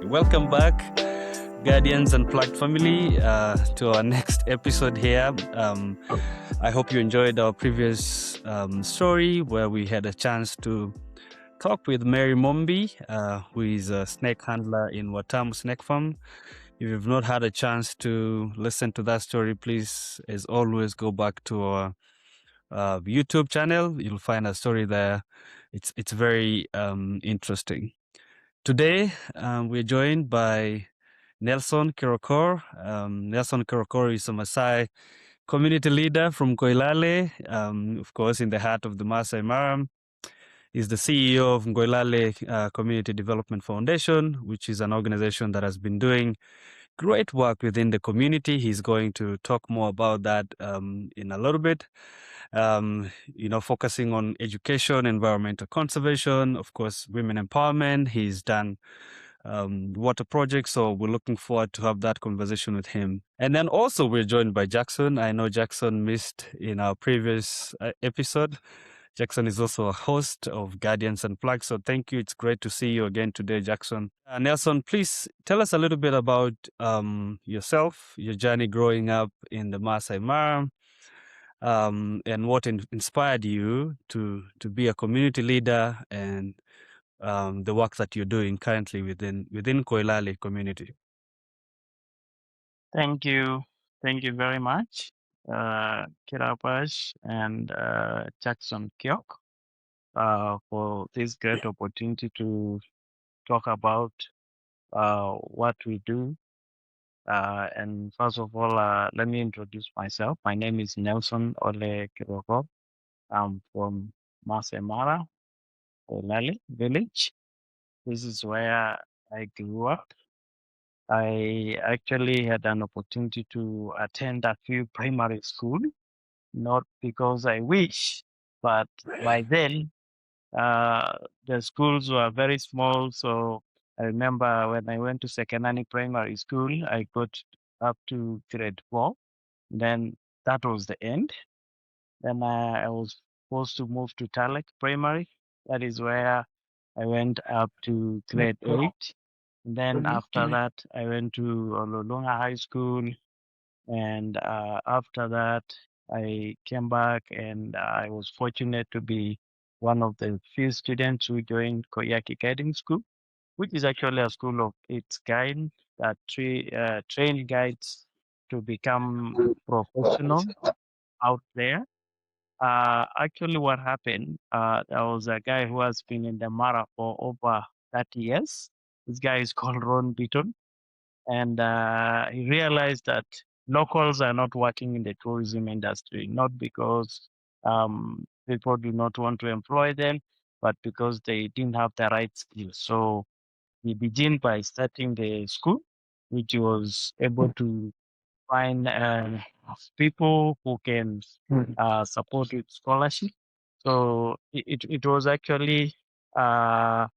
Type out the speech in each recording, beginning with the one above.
Welcome back, Guardians Unplugged family, to our next episode here. I hope you enjoyed our previous story where we had a chance to talk with Mary Mombi, who is a snake handler in Watamu Snake Farm. If you've not had a chance to listen to that story, please, as always, go back to our YouTube channel. You'll find a story there. It's very interesting. Today, we're joined by Nelson Kirrokor. Nelson Kirrokor is a Maasai community leader from Nkoilale, of course, in the heart of the Maasai Mara. He's the CEO of Nkoilale Community Development Foundation, which is an organization that has been doing great work within the community. He's going to talk more about that in a little bit. Focusing on education, environmental conservation, of course, women empowerment. He's done water projects, so we're looking forward to have that conversation with him. And then also we're joined by Jackson. I know Jackson missed in our previous episode. Jackson is also a host of Guardians Unplugged. So thank you. It's great to see you again today, Jackson. Nelson, please tell us a little bit about yourself, your journey growing up in the Maasai Mara, and what inspired you to be a community leader and the work that you're doing currently within Nkoilale community. Thank you. Thank you very much, Kirapash and Jackson Kyok, for this great opportunity to talk about what we do. And first of all, let me introduce myself. My name is Nelson Ole Kirrokor. I'm from Maasai Mara, Nkoilale village. This is where I grew up. I actually had an opportunity to attend a few primary school, not because I wish, but by then the schools were very small. So I remember when I went to Sekenani Primary School, I got up to grade 4. Then that was the end. Then I was forced to move to Talek Primary. That is where I went up to grade 8. And then after that, I went to Ololunga High School. And after that, I came back and I was fortunate to be one of the few students who joined Koyaki Guiding School, which is actually a school of its kind that train guides to become professional out there. Actually, what happened, there was a guy who has been in the Mara for over 30 years. This guy is called Ron Beaton. And he realized that locals are not working in the tourism industry, not because people do not want to employ them, but because they didn't have the right skills. So he began by starting the school, which was able to find people who can support with scholarship. So it was actually not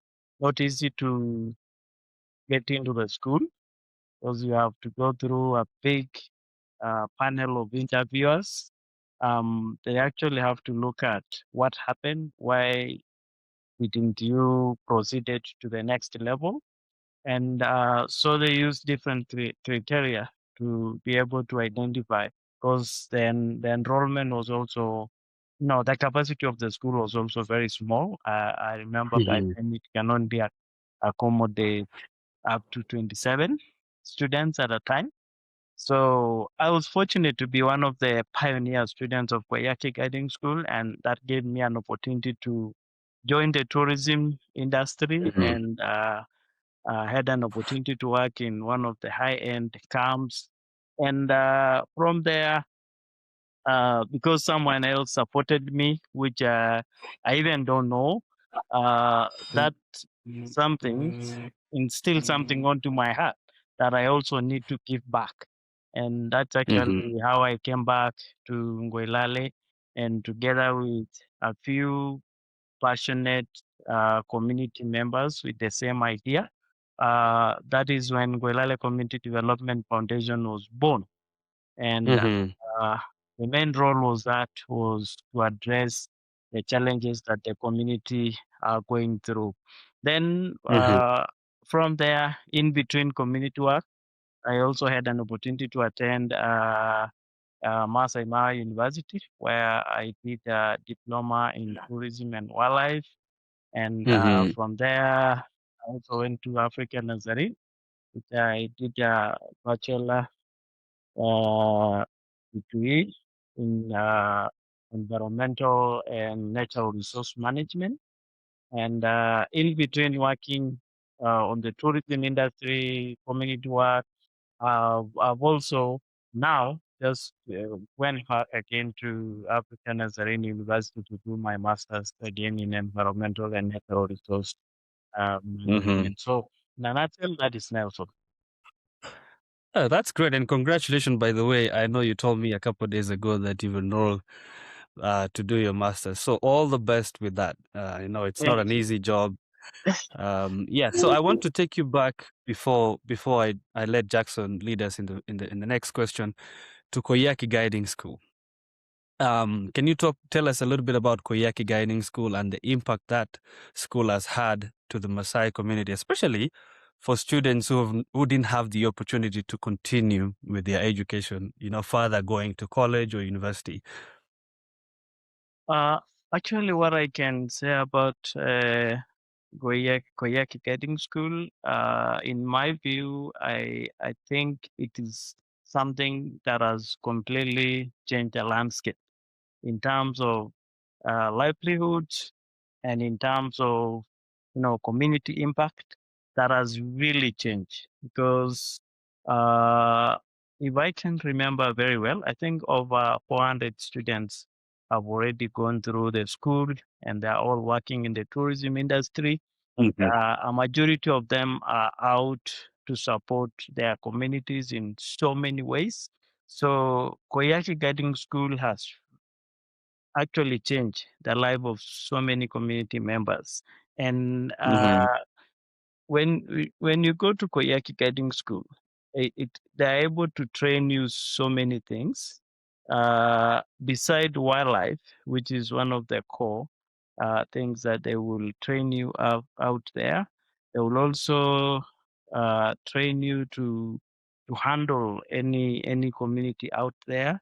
easy to get into the school because you have to go through a big panel of interviewers. They actually have to look at what happened, why didn't you proceeded to the next level, and so they use different criteria to be able to identify. Because then the enrollment was also, the capacity of the school was also very small. I remember back then it can only accommodate up to 27 students at a time. So I was fortunate to be one of the pioneer students of Koyaki Guiding School, and that gave me an opportunity to join the tourism industry and had an opportunity to work in one of the high-end camps. And from there, because someone else supported me, which I even don't know, that something instilled something onto my heart that I also need to give back. And that's actually how I came back to Nkoilale, and together with a few passionate community members with the same idea, that is when Nkoilale Community Development Foundation was born. And the main role was to address the challenges that the community are going through. Then from there, in between community work, I also had an opportunity to attend Maasai Mara University, where I did a diploma in tourism and wildlife. And Mm-hmm. from there, I also went to Africa Nazarene. I did a bachelor uh, degree in environmental and natural resource management. And in between working on the tourism industry, community work, I've also now just went back again to African Nazarene University to do my master's again in environmental and natural resource Mm-hmm. management. So, in a nutshell, that is Nelson. Oh, that's great. And congratulations, by the way. I know you told me a couple of days ago that you've enrolled to do your master's. So all the best with that. It's not an Thank you. easy job. Yeah. So I want to take you back before I let Jackson lead us in the next question to Koyaki Guiding School. Can you tell us a little bit about Koyaki Guiding School and the impact that school has had to the Maasai community, especially for students who didn't have the opportunity to continue with their education, further going to college or university? Uh, Actually, what I can say about Koyaki Guiding School, in my view, I think it is something that has completely changed the landscape in terms of livelihoods and in terms of community impact. That has really changed because uh, if I can remember very well, I think over 400 students have already gone through the school and they're all working in the tourism industry. Mhm. A majority of them are out to support their communities in so many ways. So Koyaki Guiding School has actually changed the life of so many community members. And Mhm. when you go to Koyaki Guiding School, they're able to train you so many things. Beside wildlife, which is one of the core things that they will train you out there, they will also train you to handle any community out there.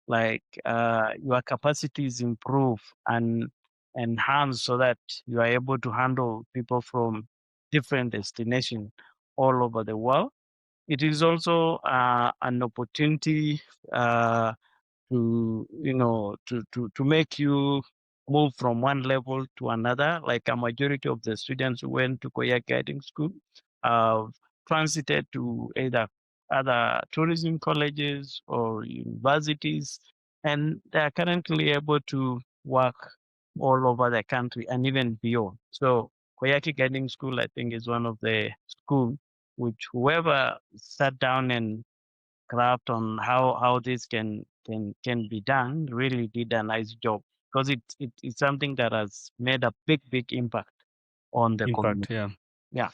Like your capacities improve and enhance so that you are able to handle people from different destinations all over the world. It is also an opportunity uh, to make you move from one level to another. Like a majority of the students who went to Korea Guiding School have transited to either other tourism colleges or universities, and they are currently able to work all over the country and even beyond. So Koyaki Guiding School, I think, is one of the school which whoever sat down and craft on how this can be done really did a nice job because it's something that has made a big impact on the Impact, community. yeah. Yeah.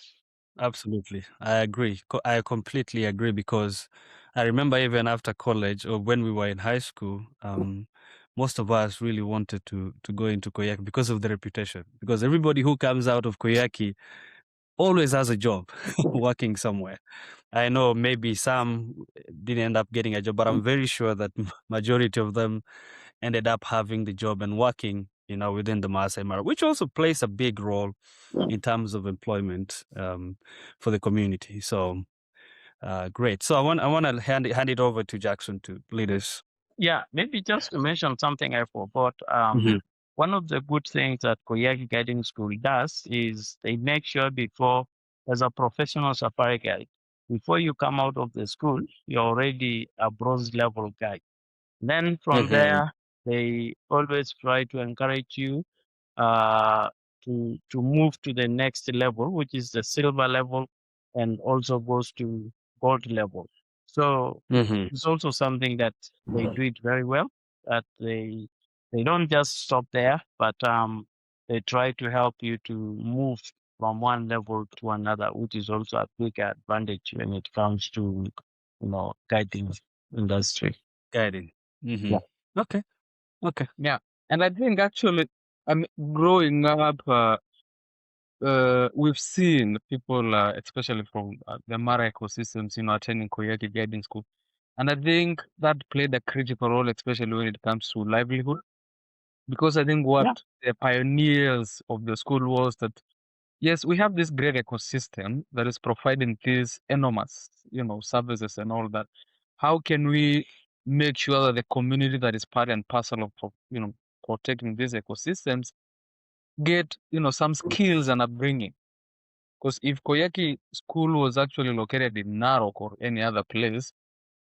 Absolutely. I agree. I completely agree because I remember even after college or when we were in high school, most of us really wanted to go into Koyaki because of the reputation. Because everybody who comes out of Koyaki always has a job working somewhere. I know maybe some didn't end up getting a job, but I'm very sure that majority of them ended up having the job and working, within the Maasai Mara, which also plays a big role in terms of employment for the community. So great. So I want to hand it over to Jackson to lead us. Yeah, maybe just to mention something I forgot. Mhm. One of the good things that Koyaki Guiding School does is they make sure before, as a professional safari guide, before you come out of the school, you're already a bronze level guide. Then from Mhm. there, they always try to encourage you uh, to move to the next level, which is the silver level, and also goes to gold level. So Mhm. it's also something that they do it very well. That they don't just stop there, but they try to help you to move from one level to another, which is also a big advantage when it comes to guiding industry. Guiding. Yeah. Okay. Okay. Yeah, and I think actually, growing up, we've seen people, especially from the Mara ecosystems, attending Koyaki Guiding School. And I think that played a critical role, especially when it comes to livelihood, because I think what the pioneers of the school was that, yes, we have this great ecosystem that is providing these enormous, services and all that. How can we make sure that the community that is part and parcel of, protecting these ecosystems get, some skills and upbringing? Because if Koyaki school was actually located in Narok or any other place,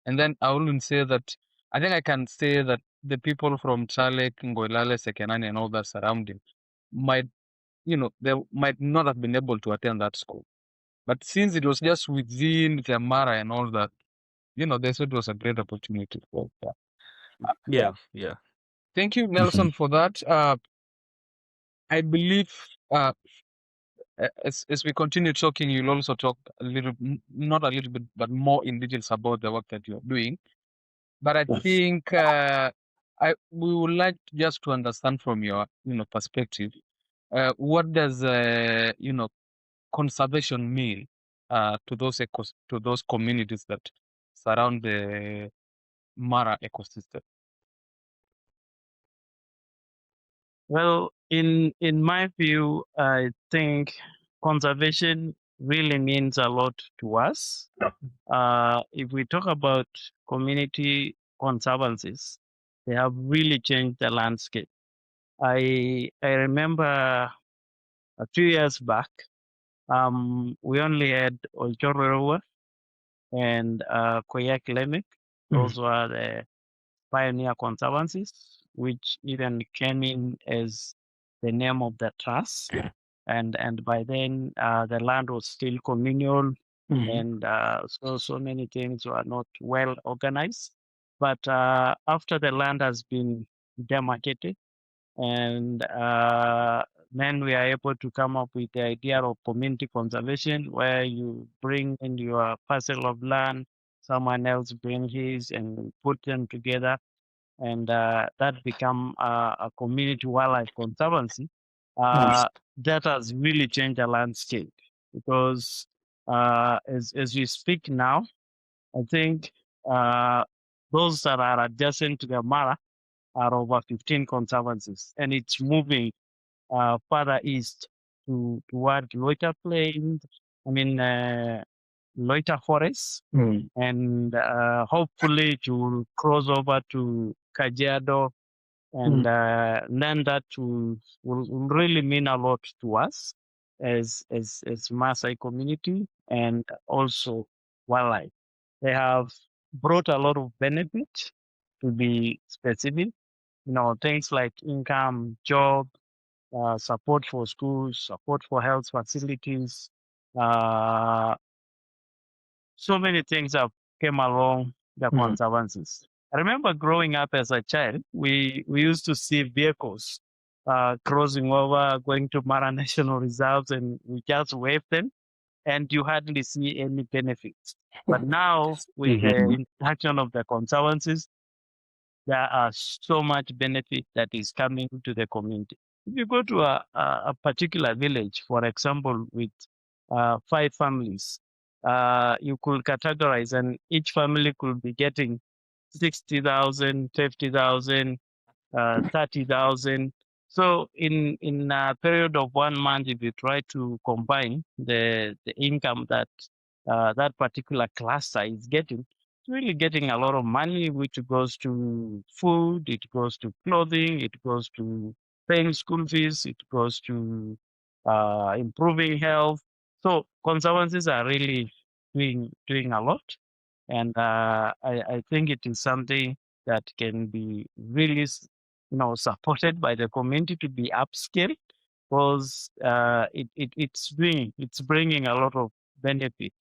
and then I wouldn't say that, I think I can say that the people from Chale, Nkoilale, Sekenani, and all that surrounding might, they might not have been able to attend that school. But since it was just within the Mara and all that, they said it was a great opportunity for that. Yeah. Thank you, Nelson, for that. I believe as we continue talking, you'll also talk a little, not a little bit, but more in details about the work that you're doing. But I think we would like just to understand from your, perspective, what does, conservation mean to those communities that surround the Mara ecosystem? Well, in my view, I think conservation really means a lot to us. If we talk about community conservancies, they have really changed the landscape. I remember a few years back, we only had Olchorwerowa and Koyak Lemek. Those were the pioneer conservancies, which even came in as the name of the trust. And by then, the land was still communal, and so many things were not well organized. But after the land has been demarcated, and then we are able to come up with the idea of community conservation, where you bring in your parcel of land, someone else bring his, and put them together, and that become a community wildlife conservancy. That has really changed the landscape, because as we speak now, I think uh, those that are adjacent to the Mara are over 15 conservancies, and it's moving further east toward Loiter Plains, Loiter Forests, and hopefully to cross over to Kajiado, and then that will really mean a lot to us as Maasai community, and also wildlife. They have brought a lot of benefit, to be specific. Things like income, job, support for schools, support for health facilities. Uh, so many things have came along the conservancies. I remember growing up as a child, we used to see vehicles crossing over, going to Mara National Reserves, and we just wave them, and you hardly see any benefits. But now, with the interaction of the conservancies, there are so much benefit that is coming to the community. If you go to a particular village, for example, with 5 families, you could categorize, and each family could be getting 60,000, 50,000, 30,000. So in a period of 1 month, if you try to combine the income that that particular cluster is getting, it's really getting a lot of money, which goes to food, it goes to clothing, it goes to paying school fees, it goes to improving health. So conservancies are really doing a lot, and I think it is something that can be really supported by the community to be upscaled, because it's bringing a lot of benefit,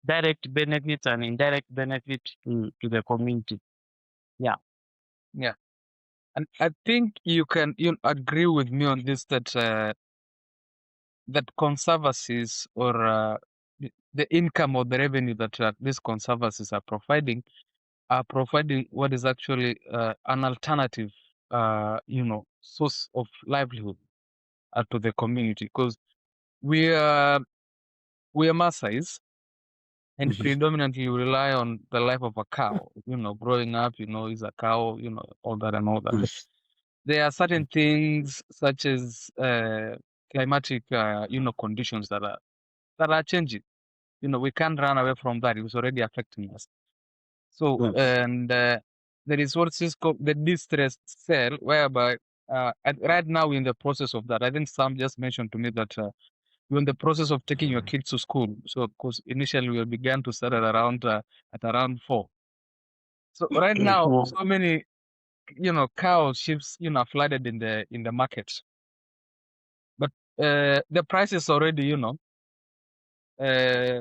direct benefits and indirect benefit to the community. Yeah. Yeah. And I think you can agree with me on this, that conservancies, or the income or the revenue that these conservancies are providing what is actually an alternative, source of livelihood to the community. Because we are Maasais, and Mhm. predominantly we rely on the life of a cow. Growing up, is a cow, all that and all that. Mhm. There are certain things such as climatic, conditions that are changing. We can't run away from that. It's already affecting us. So, Mhm. and there is what is called the distressed cell, whereby right now we're in the process of that. I think Sam just mentioned to me that you're in the process of taking your kids to school. So, of course, initially we began to start at around 4. So right now, so many cows, sheep, are flooded in the market, but the prices already,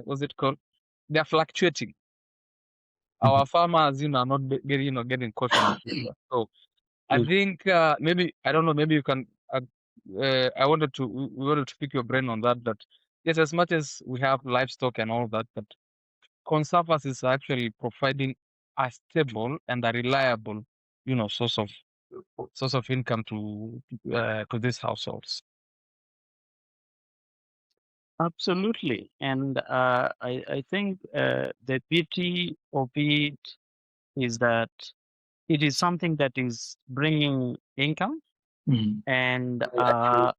what's it called? They're fluctuating. Our farmers, are not getting caught on it. So I think maybe I don't know. Maybe you can. I wanted to we wanted to pick your brain on that. That yes, as much as we have livestock and all that, but conservancies are actually providing a stable and a reliable, source of income to these households. Absolutely. And I think the beauty of it is that it is something that is bringing income, and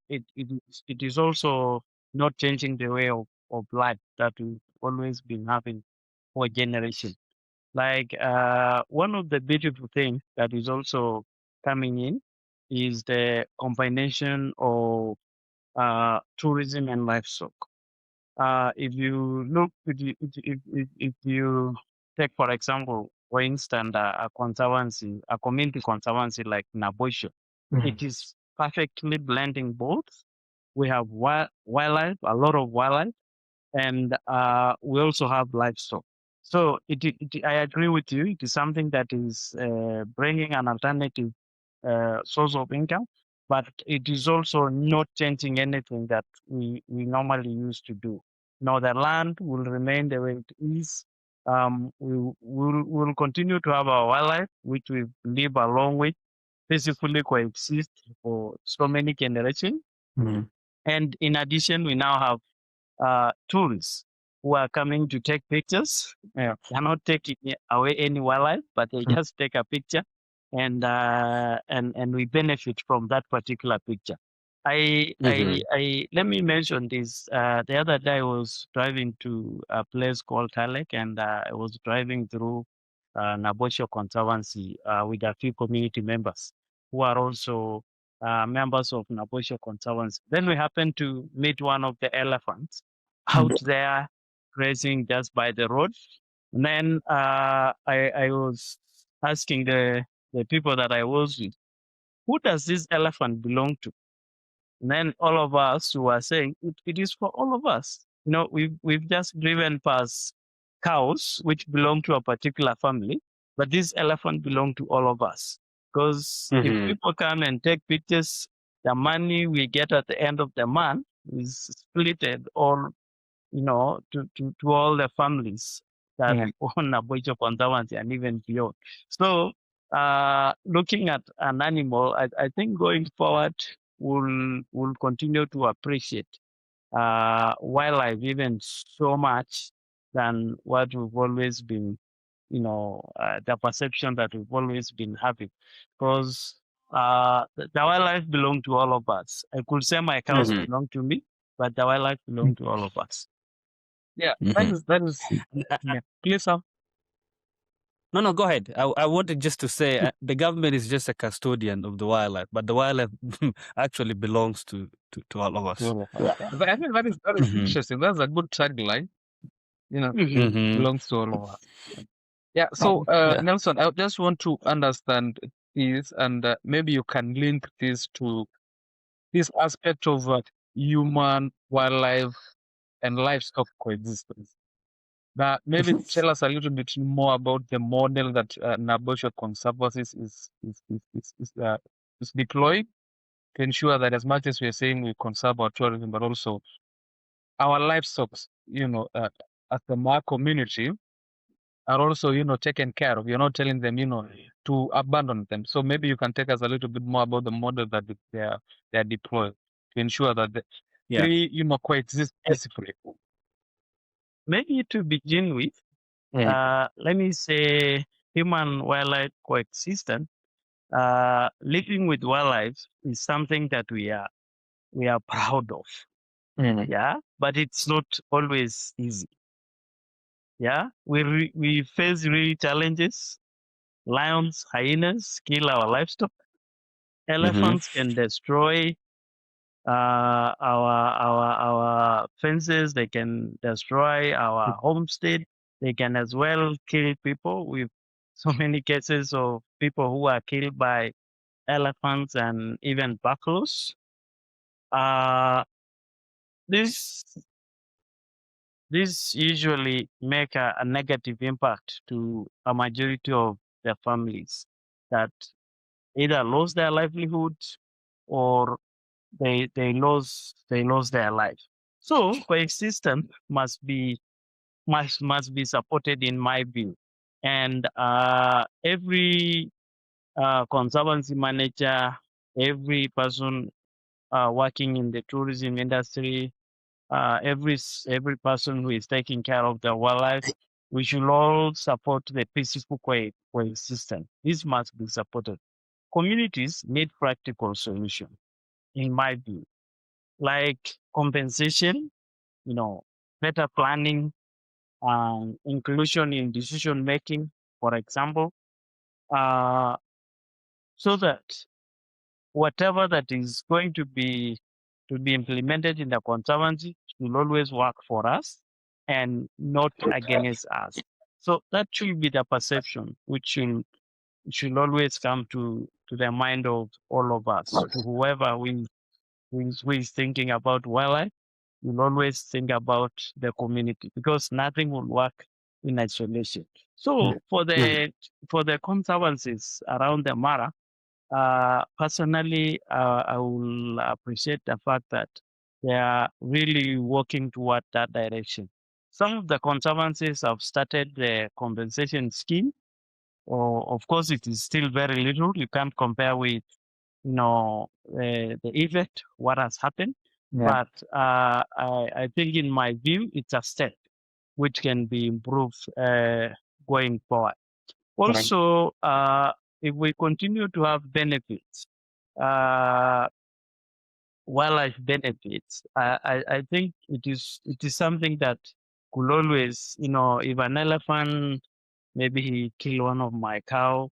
it is also not changing the way of life that we've always been having for generations. Like one of the beautiful things that is also coming in is the combination of tourism and livestock. If you look, if you take, for example, for instance, a conservancy, a community conservancy like Nabosho, it is perfectly blending both. We have wildlife, a lot of wildlife, and we also have livestock. So I agree with you. It is something that is bringing an alternative source of income, but it is also not changing anything that we normally used to do. Now the land will remain the way it is. We'll continue to have our wildlife, which we live along with, peacefully coexist for so many generations. Mhm. And in addition, we now have tourists who are coming to take pictures. Yeah. They're not taking away any wildlife, but they just take a picture, and we benefit from that particular picture. Let me mention this. The other day I was driving to a place called Talek, and I was driving through Nabosho Conservancy with a few community members who are also members of Nabosho Conservancy. Then we happened to meet one of the elephants out there grazing just by the road. And then I was asking the people that I was with, who does this elephant belong to? And then all of us were saying, it is for all of us. We've just driven past cows, which belong to a particular family, but this elephant belong to all of us. Because if Mhm. people come and take pictures, the money we get at the end of the month is splitted all to all the families that Yeah. own Aboicho Conservancy and even beyond. So, looking at an animal, I think going forward, we'll continue to appreciate wildlife even so much than what we've always been, the perception that we've always been having. Because the wildlife belong to all of us. I could say my cows Mhm. belong to me, but the wildlife belong to all of us. Yeah. That Mhm. is. Yeah. Please, Sam. No, go ahead. I wanted just to say the government is just a custodian of the wildlife, but the wildlife actually belongs to all of us. But I think that is Mhm. interesting. That's a good tagline. Mhm. Belongs to all of us. Yeah. So, Yeah. Nelson, I just want to understand this, and maybe you can link this to this aspect of human, wildlife, and livestock coexistence. Now, maybe tell us a little bit more about the model that Nabosha Conservancies is deploying to ensure that as much as we're saying we conserve our tourism, but also our livestock, as the Ma community, are also, taken care of. You're not telling them, to abandon them. So maybe you can take us a little bit more about the model that they're deploying to ensure that Yeah. Three, coexist peacefully. Maybe to begin with, let me say human wildlife coexistence. Living with wildlife is something that we are proud of. Yeah, but it's not always easy. Yeah, we face real challenges. Lions, hyenas kill our livestock. Elephants can destroy our fences. They can destroy our homestead. They can as well kill people. With so many cases of people who are killed by elephants and even buffaloes. This usually make a negative impact to a majority of the families that either lose their livelihood or they lose their life. So coexistence must be supported in my view, and every conservancy manager, every person working in the tourism industry, every person who is taking care of the wildlife, we should all support the peaceful coexistence. This must be supported. Communities need practical solutions, in my view, like compensation, better planning, inclusion in decision making, for example, so that whatever that is going to be implemented in the conservancy will always work for us and not against us. So that should be the perception which should always come to the mind of all of us. Whoever who is thinking about wildlife will always think about the community, because nothing will work in isolation. So for the conservancies around the Mara, personally, I will appreciate the fact that they are really working toward that direction. Some of the conservancies have started the compensation scheme. Or, of course, it is still very little. You can't compare with, the effect, what has happened. Yeah. But I think, in my view, it's a step which can be improved going forward. Also, if we continue to have benefits, uh, wildlife benefits, I think it is something that could always, if an elephant, maybe he kill one of my cow.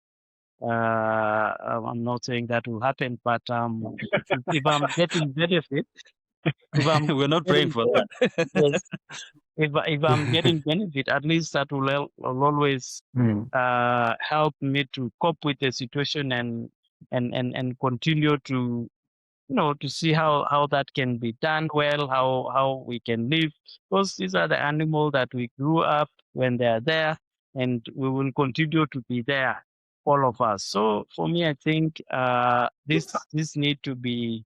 I'm not saying that will happen, but if I'm getting benefit, if I'm We're not praying getting, for that. yes, if I'm getting benefit, at least that will always help me to cope with the situation and continue to, to see how that can be done well, how we can live, because these are the animals that we grew up when they are there, and we will continue to be there, all of us. So for me, I think this need to be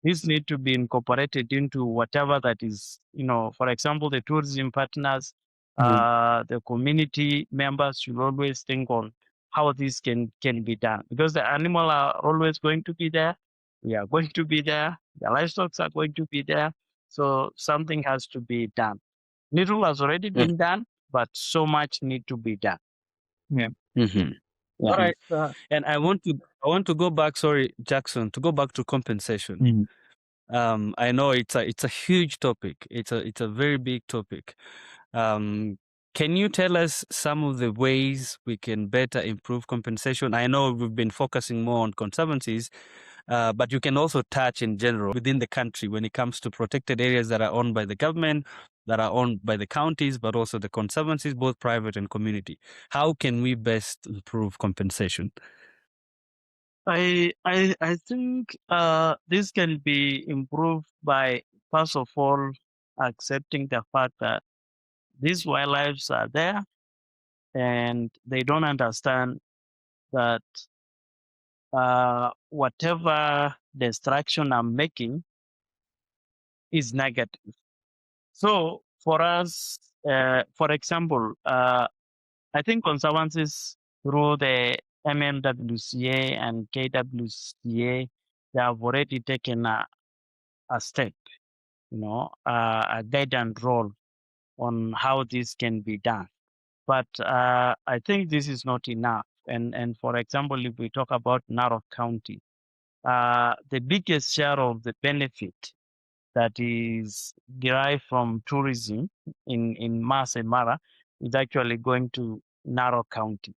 incorporated into whatever that is, for example, the tourism partners, the community members should always think on how this can be done, because the animal are always going to be there. We are going to be there. The livestock are going to be there. So something has to be done. Little has already been done, but so much need to be done. Yeah. Mhm. All right. And I want to go back. Sorry, Jackson, to go back to compensation. I know it's a huge topic. It's a very big topic. Can you tell us some of the ways we can better improve compensation? I know we've been focusing more on conservancies, but you can also touch in general within the country when it comes to protected areas that are owned by the government, that are owned by the counties, but also the conservancies, both private and community. How can we best improve compensation? I think this can be improved by, first of all, accepting the fact that these wildlife are there and they don't understand that whatever destruction I'm making is negative. So for us, for example, I think conservancies through the MMWCA and KWCA, they have already taken a step a guidance role on how this can be done. But I think this is not enough. And for example, if we talk about Narok County, the biggest share of the benefit that is derived from tourism in Maasai Mara is actually going to Narok County.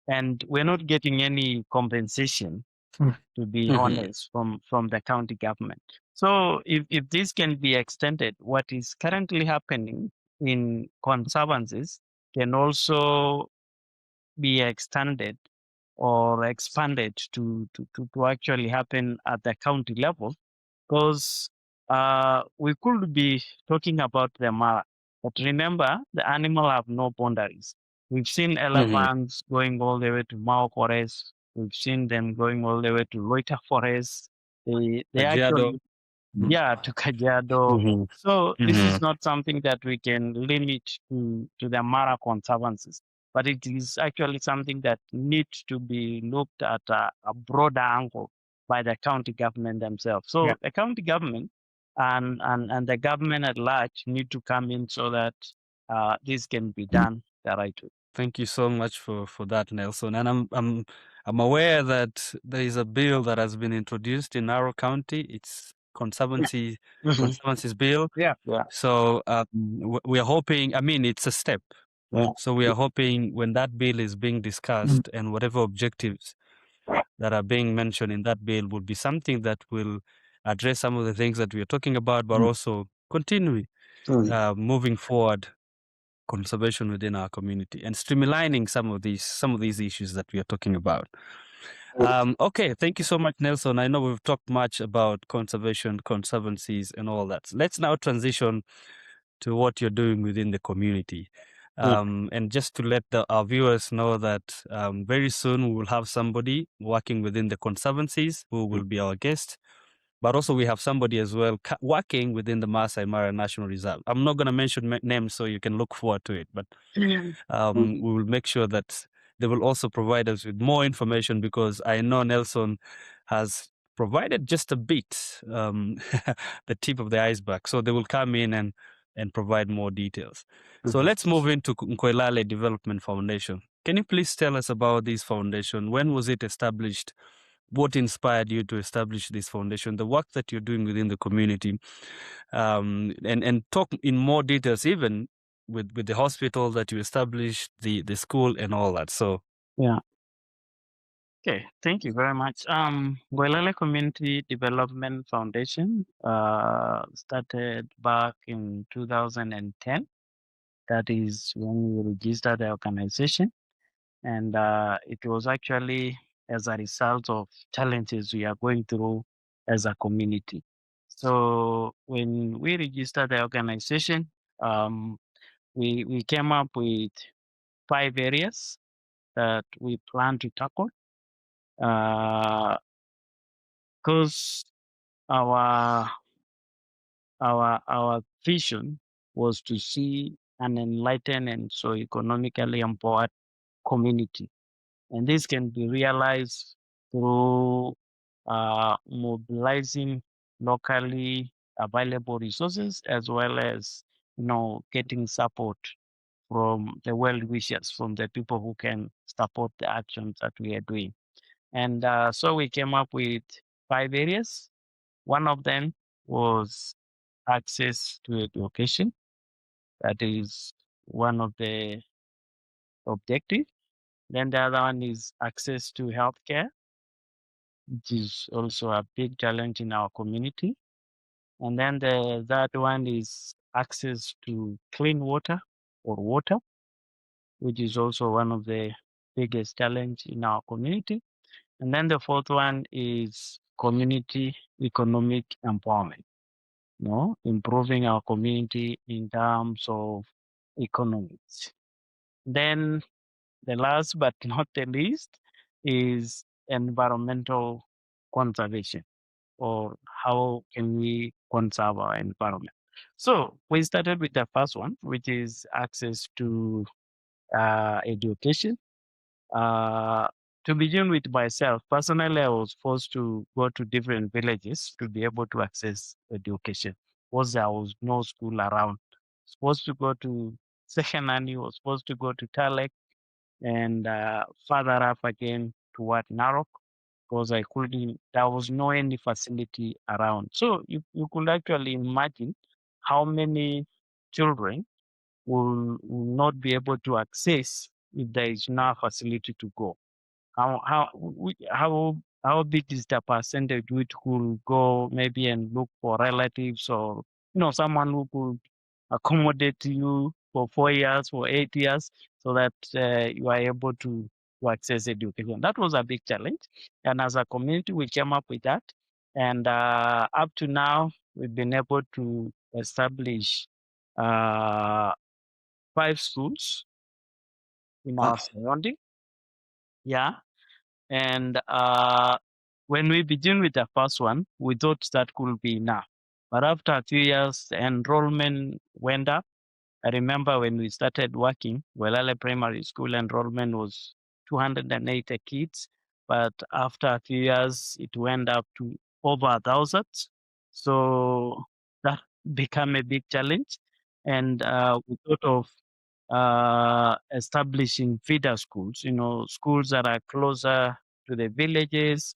And we're not getting any compensation, to be Mhm. honest, from the county government. So if this can be extended, what is currently happening in conservancies can also be extended or expanded to actually happen at the county level, because we could be talking about the Mara, but remember the animal have no boundaries. We've seen elephants going all the way to Mao Forest. We've seen them going all the way to Loita Forest. They Kajiado. actually, yeah, to Kajiado. Mhm. So this Mhm. is not something that we can limit to the Mara conservancies, but it is actually something that needs to be looked at a broader angle by the county government themselves. So Yeah. the county government and the government at large need to come in so that this can be done the right way. Thank you so much for that, Nelson. And I'm aware that there is a bill that has been introduced in Narrow County. It's conservancies bill. Yeah. Yeah. So we are hoping. I mean, it's a step. Yeah. So we are hoping when that bill is being discussed and whatever objectives that are being mentioned in that bill will be something that will address some of the things that we are talking about, but also continue moving forward conservation within our community and streamlining some of these issues that we are talking about. Okay, thank you so much, Nelson. I know we've talked much about conservation, conservancies, and all that. Let's now transition to what you're doing within the community. And just to let our viewers know that very soon we will have somebody working within the conservancies who will be our guest. But also we have somebody as well working within the Maasai Mara National Reserve. I'm not going to mention names so you can look forward to it, but we will make sure that they will also provide us with more information, because I know Nelson has provided just a bit, the tip of the iceberg. So they will come in and provide more details. So let's move into Nkoilale Development Foundation. Can you please tell us about this foundation? When was it established? What inspired you to establish this foundation, the work that you're doing within the community, and talk in more details, even with the hospital that you established, the school and all that. So Yeah. Okay, thank you very much. Guardians Community Development Foundation started back in 2010. That is when we registered the organization. And it was actually as a result of challenges we are going through as a community. So when we registered the organization, we came up with 5 areas that we plan to tackle. Because our our vision was to see an enlightened and so economically empowered community, and this can be realized through mobilizing locally available resources, as well as getting support from the well wishers, from the people who can support the actions that we are doing. And so we came up with 5 areas. One of them was access to education. That is one of the objectives. Then the other one is access to healthcare, which is also a big challenge in our community. And then the third one is access to clean water or water, which is also one of the biggest challenge in our community. And then the fourth one is community economic empowerment, improving our community in terms of economics. Then the last but not the least is environmental conservation, or how can we conserve our environment. So we started with the first one, which is access to education. To begin with myself, personally, I was forced to go to different villages to be able to access education. because there was no school around. Supposed to go to Secondary, was supposed to go to Talek, and further up again toward Narok, because I couldn't, there was no any facility around. So you could actually imagine how many children will not be able to access if there is no facility to go. How big is the percentage which will go maybe and look for relatives, or someone who could accommodate you for 4 years, for 8 years, so that you are able to access education. That was a big challenge, and as a community we came up with that, and up to now we've been able to establish 5 schools in our Wow. surrounding. Yeah. And when we begin with the first one, we thought that could be enough. But after a few years, the enrollment went up. I remember when we started working, Guardians Primary School enrollment was 280 kids. But after a few years, it went up to over 1,000. So that became a big challenge. And we thought of establishing feeder schools, schools that are closer to the villages,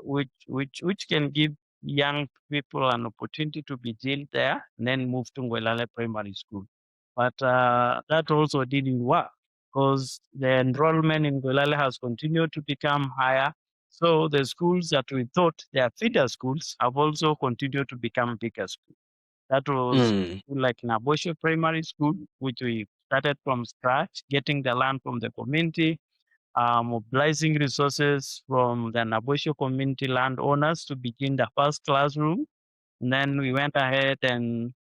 which can give young people an opportunity to be jailed there and then move to Nkoilale Primary School. But that also didn't work, because the enrollment in Nkoilale has continued to become higher. So the schools that we thought they are feeder schools have also continued to become bigger schools. That was Mm. like Nabosho Primary School, which we started from scratch, getting the land from the community, mobilizing resources from the Nabosho community landowners to begin the first classroom. And then we went ahead and,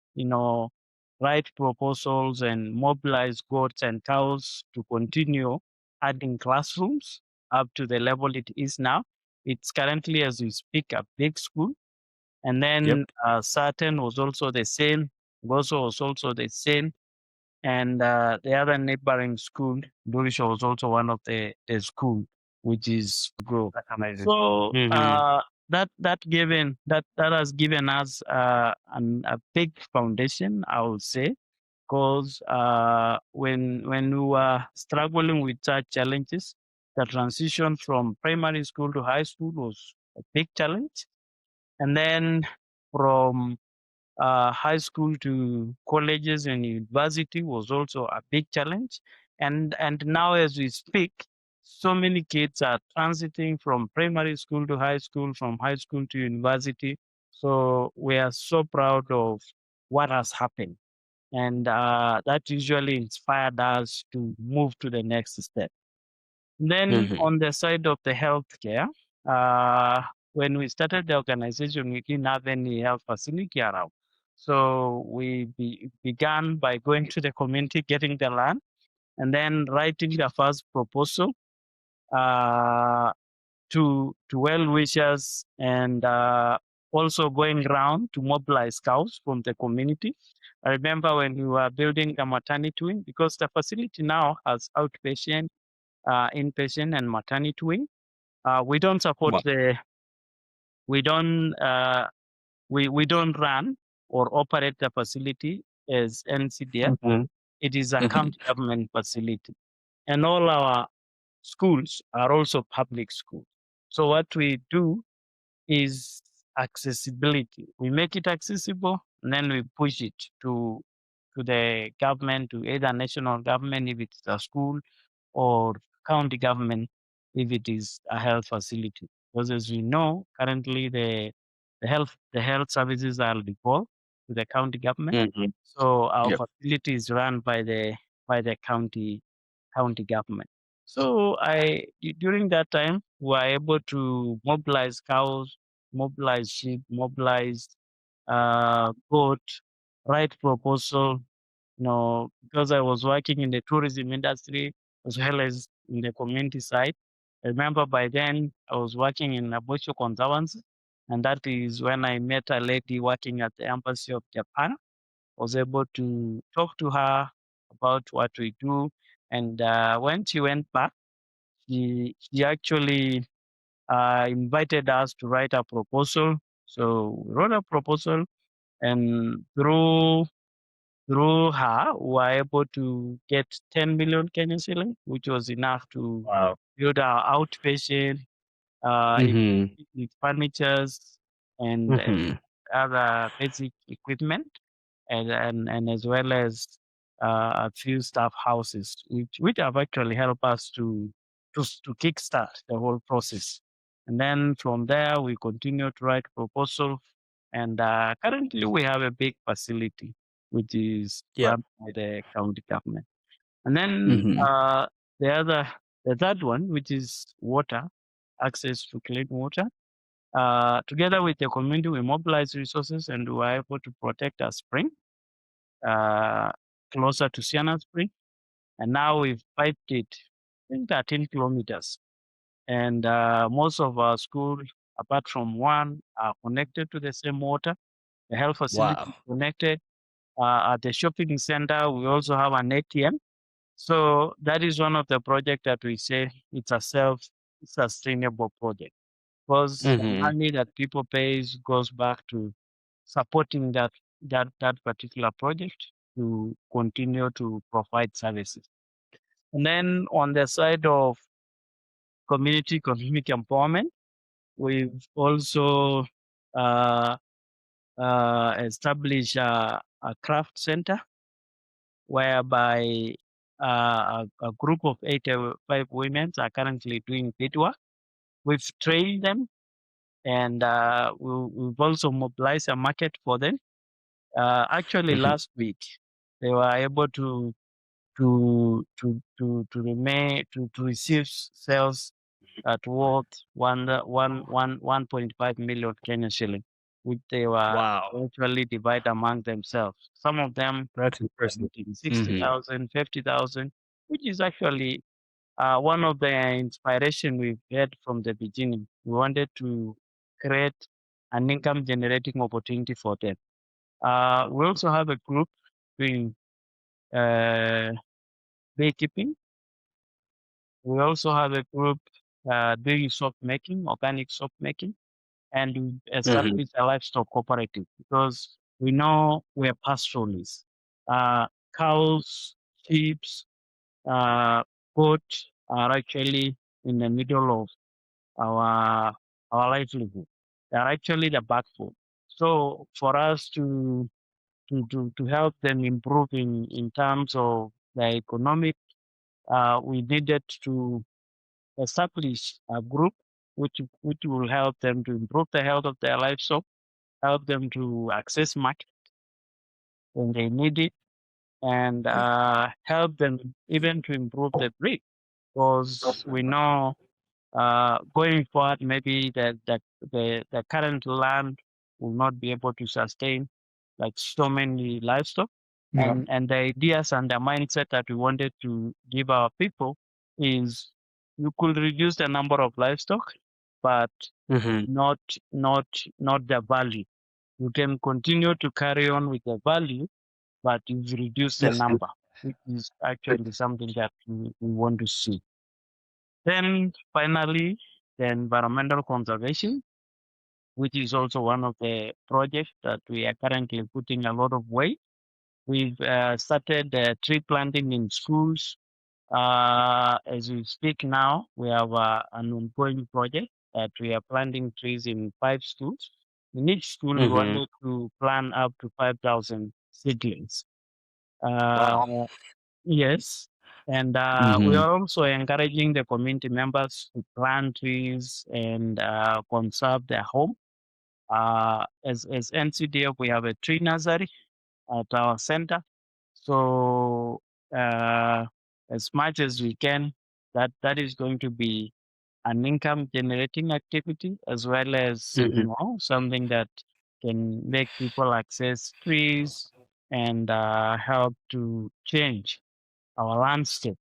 write proposals and mobilize goats and cows to continue adding classrooms up to the level it is now. It's currently, as we speak, a big school. And then Yep. Saturn was also the same. Goso was also the same. And the other neighboring school, Dorisha, was also one of the school, which is grow. That's amazing. So Mm-hmm. that has given us a big foundation, I would say, because when we were struggling with such challenges, the transition from primary school to high school was a big challenge, and then from high school to colleges and university was also a big challenge. And now as we speak, so many kids are transiting from primary school to high school, from high school to university. So we are so proud of what has happened. And that usually inspired us to move to the next step. Then Mm-hmm. on the side of the healthcare, uh, when we started the organization, we didn't have any health facility around. So we began by going to the community, getting the land, and then writing the first proposal uh, to well wishers, and also going around to mobilize cows from the community. I remember when we were building the maternity wing, because the facility now has outpatient, inpatient, and maternity wing. We don't support Wow. we don't we don't run or operate the facility as NCDF. Mm-hmm. It is a Mm-hmm. county government facility, and all our schools are also public schools. So what we do is accessibility. We make it accessible, and then we push it to the government, to either national government if it's a school, or county government if it is a health facility. Because as we know, currently the health services are devolved to the county government. Mm-hmm. So our Yep. facility is run by the county government. So during that time we were able to mobilize cows, mobilize sheep, mobilize goat, write proposal, because I was working in the tourism industry as well as in the community side. I remember by then I was working in Nabosho Conservancy, and that is when I met a lady working at the Embassy of Japan. I was able to talk to her about what we do, and when she went back, she actually invited us to write a proposal. So we wrote a proposal, And through her, we were able to get 10 million Kenyan shilling, which was enough to Wow. build our outpatient, Mm-hmm. furnitures, and Mm-hmm. other basic equipment, and as well as a few staff houses, which have actually helped us to kickstart the whole process. And then from there, we continue to write proposal, and currently we have a big facility which is Yeah. run by the county government. And then Mm-hmm. the other, the third one, which is water, access to clean water. Together with the community, we mobilize resources and we were able to protect our spring uh, closer to Siena Spring. And now we've piped it, I think, 13 kilometers. And most of our schools, apart from one, are connected to the same water. The health facility is Wow. connected. At the shopping center, we also have an ATM. So that is one of the projects that we say it's a self-sustainable project, because the Mm-hmm. money that people pays goes back to supporting that particular project to continue to provide services. And then on the side of community economic empowerment, we've also uh, established a craft center whereby a group of 85 women are currently doing beadwork. We've trained them, and we've also mobilized a market for them. Actually, Mm-hmm. last week they were able to receive sales at worth 1.5 million Kenyan shilling, which they were Wow. actually divide among themselves. Some of them That's impressive. getting Mm-hmm. 60,000, 50,000, which is actually one of the inspiration we've had from the beginning. We wanted to create an income generating opportunity for them. We also have a group doing uh, beekeeping. We also have a group doing soap making, organic soap making, and we Mm-hmm. established a livestock cooperative because we know we're pastoralists. Uh, Cows, sheep, uh, goat are actually in the middle of our our livelihood. They are actually the backbone. So for us to help them improve in terms of the economic, we needed to establish a group which will help them to improve the health of their livestock, help them to access market when they need it, and help them even to improve the breed. Because we know going forward, maybe the current land will not be able to sustain like so many livestock. Yeah. And the ideas and the mindset that we wanted to give our people is you could reduce the number of livestock, but Mm-hmm. not not not the value. You can continue to carry on with the value, but you've reduced the Yes. number, which is actually something that we want to see. Then finally, the environmental conservation, which is also one of the projects that we are currently putting a lot of weight. We've started tree planting in schools. As we speak now, we have an ongoing project that we are planting trees in 5 schools. In each school, we Mm-hmm. wanted to plant up to 5,000 seedlings. Wow. Uh, yes. And we Mm-hmm. are also encouraging the community members to plant trees and conserve their home. As NCDF, we have a tree nursery at our center. So as much as we can, that is going to be an income generating activity as well as Mm-hmm. something that can make people access trees and help to change our landscape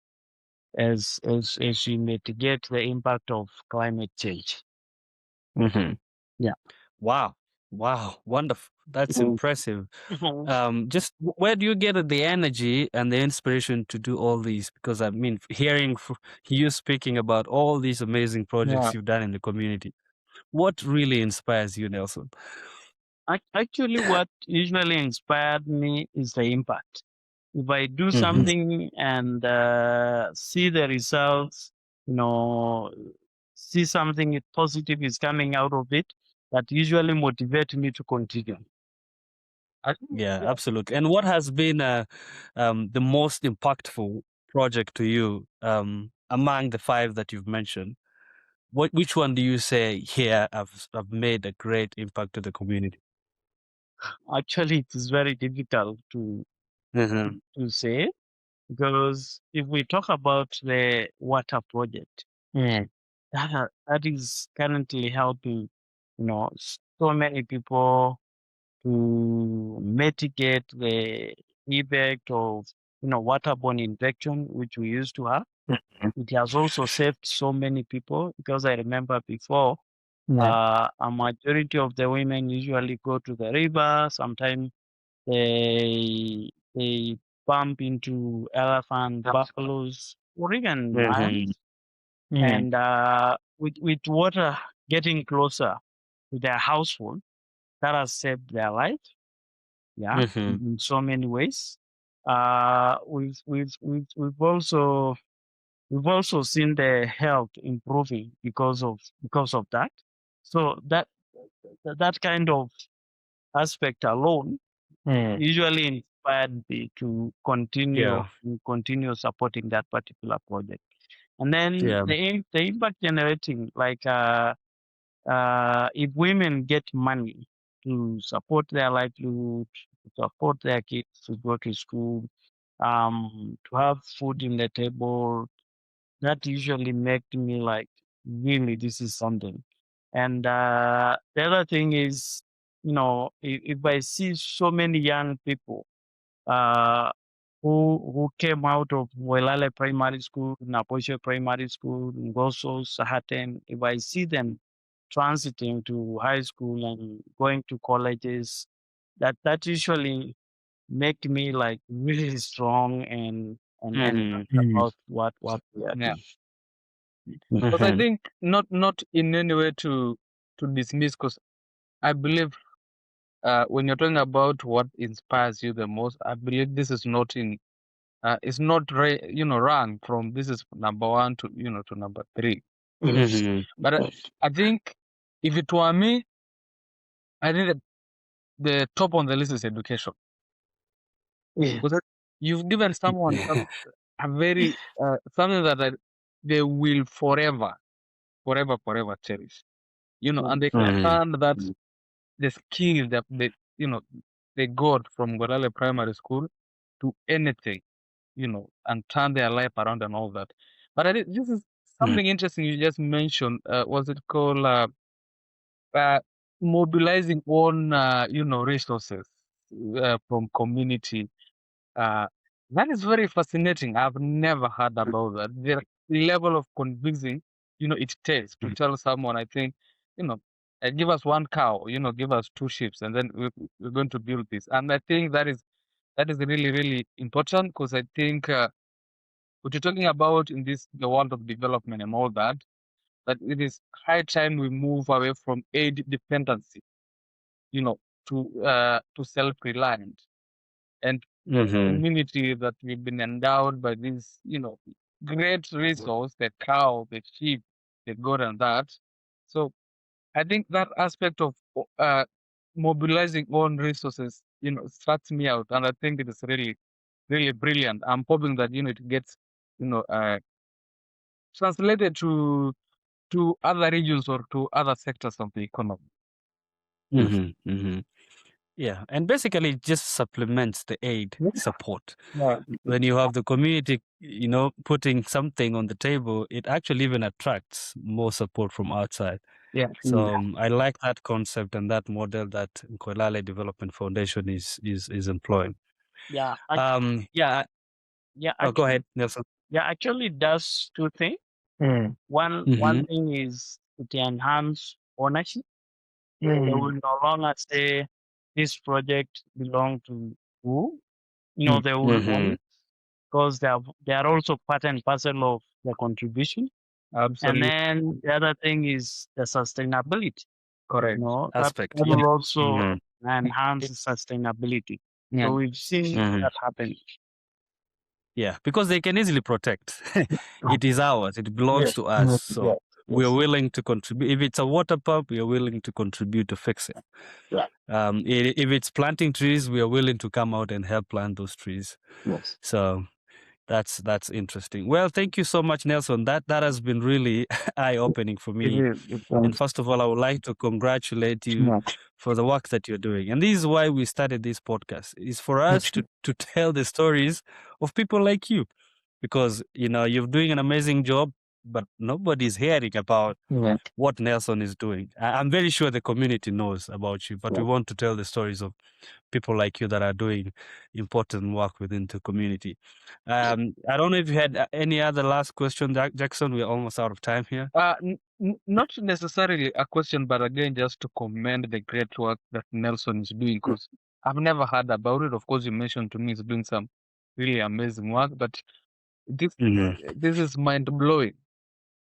as we mitigate the impact of climate change. Mm-hmm. Yeah. Wow. Wow. Wonderful. That's Mm. impressive. Just where do you get the energy and the inspiration to do all these? Because I mean, hearing you speaking about all these amazing Yeah. projects you've done in the community, what really inspires you, Nelson? Actually, what usually inspired me is the impact. If I do Mhm. something and see the results, see something positive is coming out of it, that usually motivates me to continue. Yeah, absolutely. And what has been the most impactful project to you among the 5 that you've mentioned? Which one do you say here have made a great impact to the community? Actually, it is very difficult to say, because if we talk about the water project, that is currently helping, so many people to mitigate the effect of, waterborne infection, which we used to have. It has also saved so many people, because I remember before, a majority of the women usually go to the river. Sometimes they bump into elephant, buffaloes, or even lions. And with water getting closer to their household, that has saved their life. Yeah, in so many ways. We've also seen the health improving because of that. So that kind of aspect alone usually inspired me to continue supporting that particular project. And then the impact generating, like if women get money to support their livelihood, to support their kids to go to school, to have food in the table, that usually make me like, really, this is something. And the other thing is, if I see so many young people uh, who came out of Welale Primary School, Naposhe Primary School, Ngoso, Sahaten, if I see them transiting to high school and going to colleges, that usually make me like really strong and about what we are Yeah. doing. Because I think not in any way to dismiss, because I believe when you're talking about what inspires you the most, I believe this is not in it's not run from this is number 1 to to number 3. But I think if it were me, I think that the top on the list is education. Yeah. Because you've given someone a very something that they will forever cherish. And they can turn that the skill that they got from Guardians Primary School to anything, and turn their life around and all that. But I think this is something interesting you just mentioned. Was it called mobilizing own, resources from community? Uh, that is very fascinating. I've never heard about that. The level of convincing, it takes to tell someone, I think, give us 1 cow, give us 2 sheep, and then we're going to build this. And I think that is really, really important, because I think what you're talking about in the world of development and all that, that it is high time we move away from aid dependency, to self-reliant. And community that we've been endowed by this, great resource, the cow, the sheep, the goat, and that. So I think that aspect of mobilizing own resources, starts me out, and I think it is really, really brilliant. I'm hoping that it gets, translated to other regions or to other sectors of the economy. Yeah, and basically it just supplements the aid support. Yeah. When you have the community, putting something on the table, it actually even attracts more support from outside. Yeah. So I like that concept and that model that Nkoilale Development Foundation is employing. Yeah. Yeah. Yeah. Oh, go ahead, Nelson. Yeah, actually it does 2 things. One thing is it enhance ownership. They will no longer say this project belong to who. They will own it, because they are also part and parcel of the contribution. And Absolutely. then the other thing is the sustainability. Correct. That Aspect. will also enhance sustainability. Yeah. So we've seen that happen. Yeah, because they can easily protect. It is ours. It belongs to us. So we are willing to contribute. If it's a water pump, we are willing to contribute to fix it. If it's planting trees, we are willing to come out and help plant those trees. So that's interesting. Well, thank you so much, Nelson. That has been really eye-opening for me. And first of all, I would like to congratulate you for the work that you're doing. And this is why we started this podcast, is for us to tell the stories of people like you. Because, you're doing an amazing job, but nobody's hearing about what Nelson is doing. I'm very sure the community knows about you, but we want to tell the stories of people like you that are doing important work within the community. I don't know if you had any other last question, Jackson. We're almost out of time here. Not necessarily a question, but again, just to commend the great work that Nelson is doing, because I've never heard about it. Of course, you mentioned to me he's doing some really amazing work, but this is mind blowing.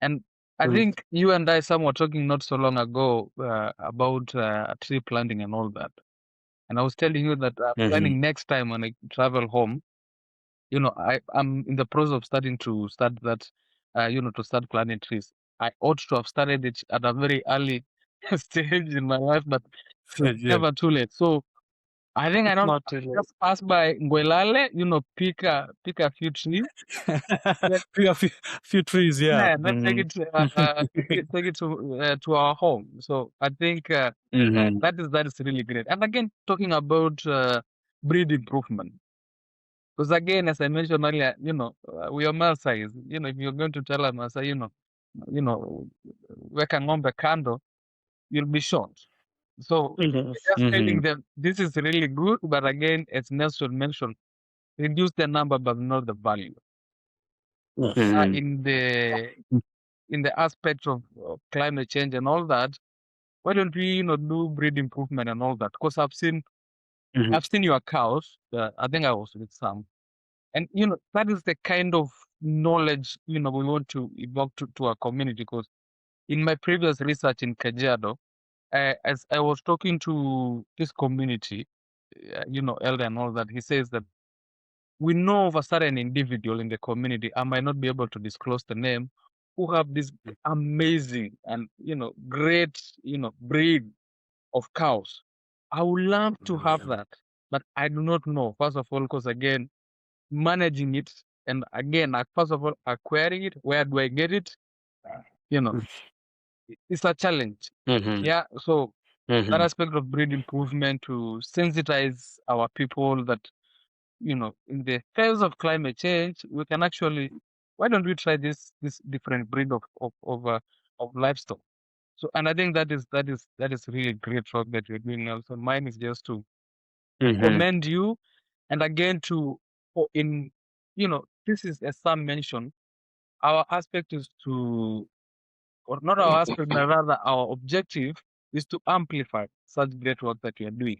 And I think you and I, some were talking not so long ago about tree planting and all that. And I was telling you that I'm planning next time when I travel home. I'm in the process of starting to start that, to start planting trees. I ought to have started it at a very early stage in my life, but it's never too late. So I think just pass by Nkoilale, pick a few trees. A few trees, yeah. Then take it to our home. So I think that is really great. And again, talking about breed improvement. Because again, as I mentioned earlier, we are Maasai. If you're going to tell a Maasai, weka ng'ombe kando, you'll be shot. So just telling them this is really good, but again, as Nelson mentioned, reduce the number but not the value. In the aspect of climate change and all that, why don't we, do breed improvement and all that? Because I've seen your cows. I think I was with some. And, that is the kind of knowledge, we want to evoke to our community. Because in my previous research in Kajiado, as I was talking to this community, elder and all that, he says that we know of a certain individual in the community, I might not be able to disclose the name, who have this amazing and, great, breed of cows. I would love to have that, but I do not know, first of all, because again, managing it, and again, first of all, acquiring it, where do I get it? It's a challenge. Yeah, so that aspect of breed improvement to sensitize our people that, in the phase of climate change, we can actually, why don't we try this different breed of livestock? So, and I think that is really great work that you're doing, Nelson. Mine is just to commend you, and again this is, as Sam mentioned, our aspect is to, or not our aspect, but rather our objective is to amplify such great work that you are doing.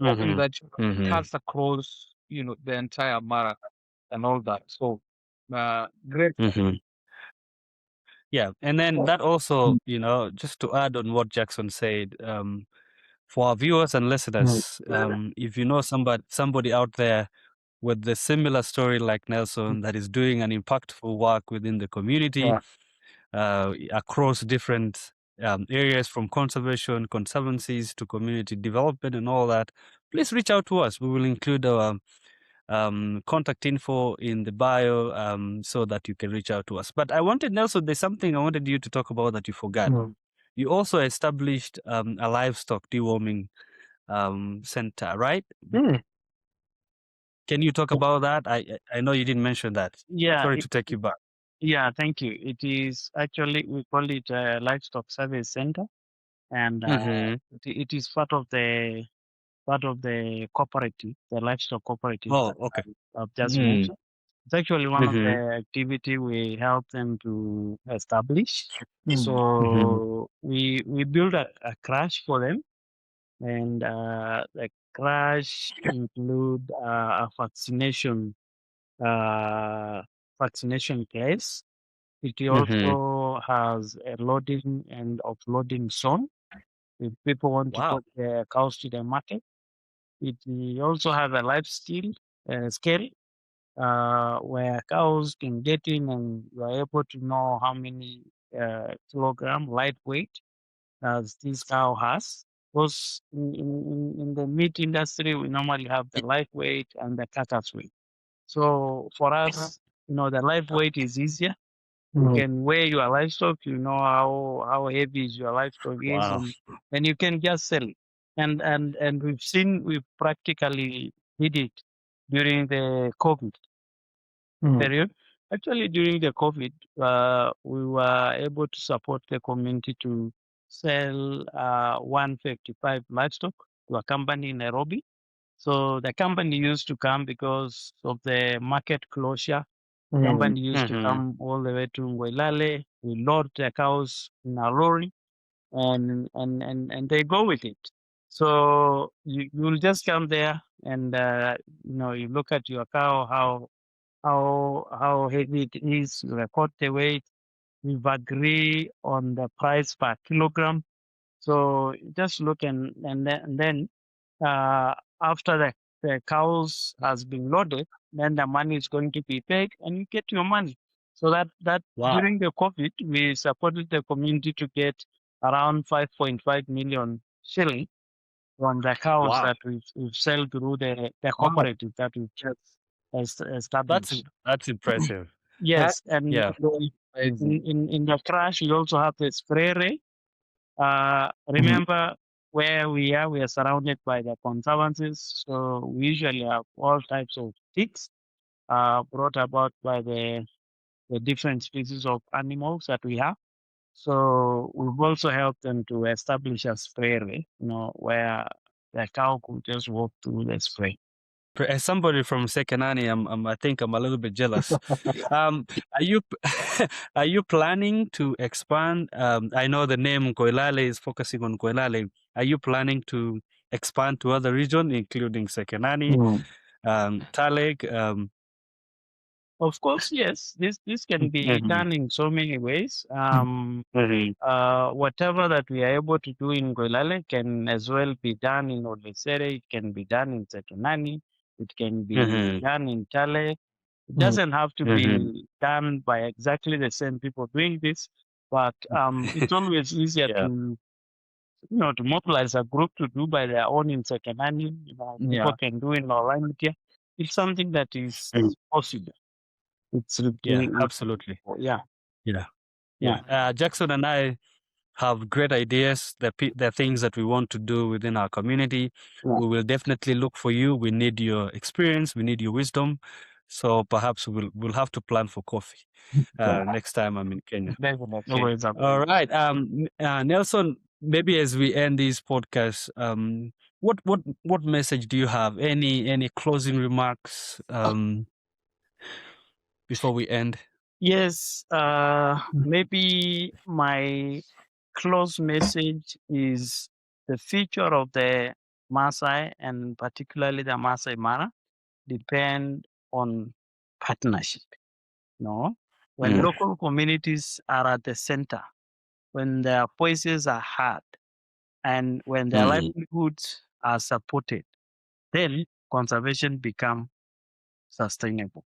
I think that cuts across, the entire Mara and all that. So, great. Yeah, and then that also, just to add on what Jackson said, for our viewers and listeners, if you know somebody out there with the similar story like Nelson that is doing an impactful work within the community, across different areas, from conservation, conservancies to community development and all that, please reach out to us. We will include our contact info in the bio so that you can reach out to us. But Nelson, there's something I wanted you to talk about that you forgot. You also established a livestock deworming center, right? Can you talk about that? I know you didn't mention that. Yeah. Sorry to take you back. Yeah, thank you. It is actually, we call it a livestock service center, and it is part of the cooperative, the livestock cooperative. Oh, okay. I've just mentioned. It's actually one of the activity we help them to establish. So we build a crash for them, and the crash include a vaccination place. It also has a loading and offloading zone. If people want to Wow. take their cows to the market, we also have a life scale where cows can get in and you are able to know how many kilogram lightweight as this cow has. Because in the meat industry, we normally have the live weight and the carcass weight. So for us, the live weight is easier. You can weigh your livestock, you know how heavy is your livestock is, Wow. and you can just sell it. And we've practically did it during the COVID period. Actually, during the COVID, we were able to support the community to sell 155 livestock to a company in Nairobi. So the company used to come because of the market closure. Company used to come all the way to Nkoilale. We load the cows in a lorry and they go with it. So you'll just come there and you look at your cow, how heavy it is, you record the weight, we've agreed on the price per kilogram. So just look and then after the cows has been loaded, then the money is going to be paid and you get your money. So that Wow. during the COVID, we supported the community to get around 5.5 million shilling from the cows Wow. that we've sold through the cooperative that we've just established. That's impressive. Yes, and Yeah. Amazing. in the crash, we also have the spray ray. Remember where we are? We are surrounded by the conservancies, so we usually have all types of ticks brought about by the different species of animals that we have. So we've also helped them to establish a spray ray, where the cow could just walk through the spray. As somebody from Sekenani, I think I'm a little bit jealous. Are you are you planning to expand? I know the name Nkoilale is focusing on Nkoilale. Are you planning to expand to other regions, including Sekenani, Taleg? Of course, yes. This can be done in so many ways. Whatever that we are able to do in Nkoilale can as well be done in Odesere. It can be done in Sekenani. It can be done in Tale. It doesn't have to be done by exactly the same people doing this, but it's always easier Yeah. to mobilize a group to do by their own in Sekenani. People can do in online media. It's something that is possible. Yeah, absolutely. Yeah. Yeah. Jackson and I have great ideas, the things that we want to do within our community. Yeah. We will definitely look for you. We need your experience. We need your wisdom. So perhaps we'll have to plan for coffee next time I'm in Kenya. Definitely. Always up. All right. Nelson, maybe as we end this podcast, what message do you have? Any closing remarks before we end? Yes, maybe my close message is the future of the Maasai and particularly the Maasai Mara depend on partnership. When local communities are at the center, when their voices are heard, and when their livelihoods are supported, then conservation become sustainable.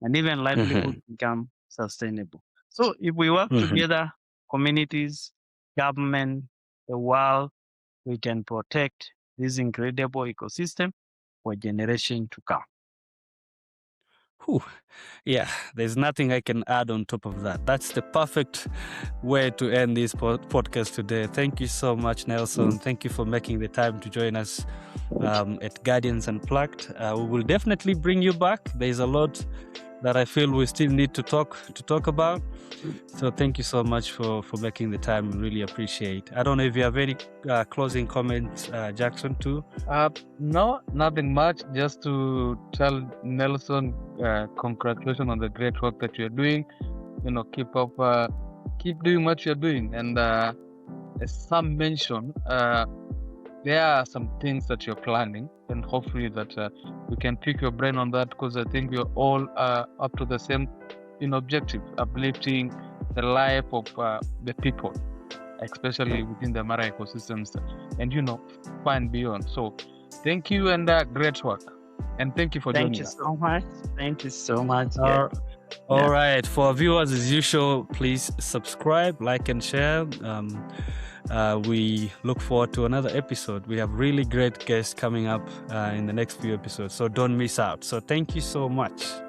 And even livelihood become sustainable. So if we work together, communities, government, the world, we can protect this incredible ecosystem for generations to come. Whew. Yeah, there's nothing I can add on top of that. That's the perfect way to end this podcast today. Thank you so much, Nelson. Thank you for making the time to join us at Guardians Unplugged. We will definitely bring you back. There's a lot that I feel we still need to talk about. So thank you so much for making the time. We really appreciate. I don't know if you have any closing comments, Jackson, too. No, nothing much. Just to tell Nelson, congratulations on the great work that you're doing. Keep doing what you're doing. And as Sam mentioned, there are some things that you're planning, and hopefully that we can pick your brain on that, because I think we're all up to the same objective, uplifting the life of the people. especially within the Mara ecosystems and, far and beyond. So thank you and great work. And thank you for Thank joining you us. so much. Thank you so much. All right. For our viewers, as usual, please subscribe, like, and share. We look forward to another episode. We have really great guests coming up in the next few episodes, so don't miss out. So thank you so much.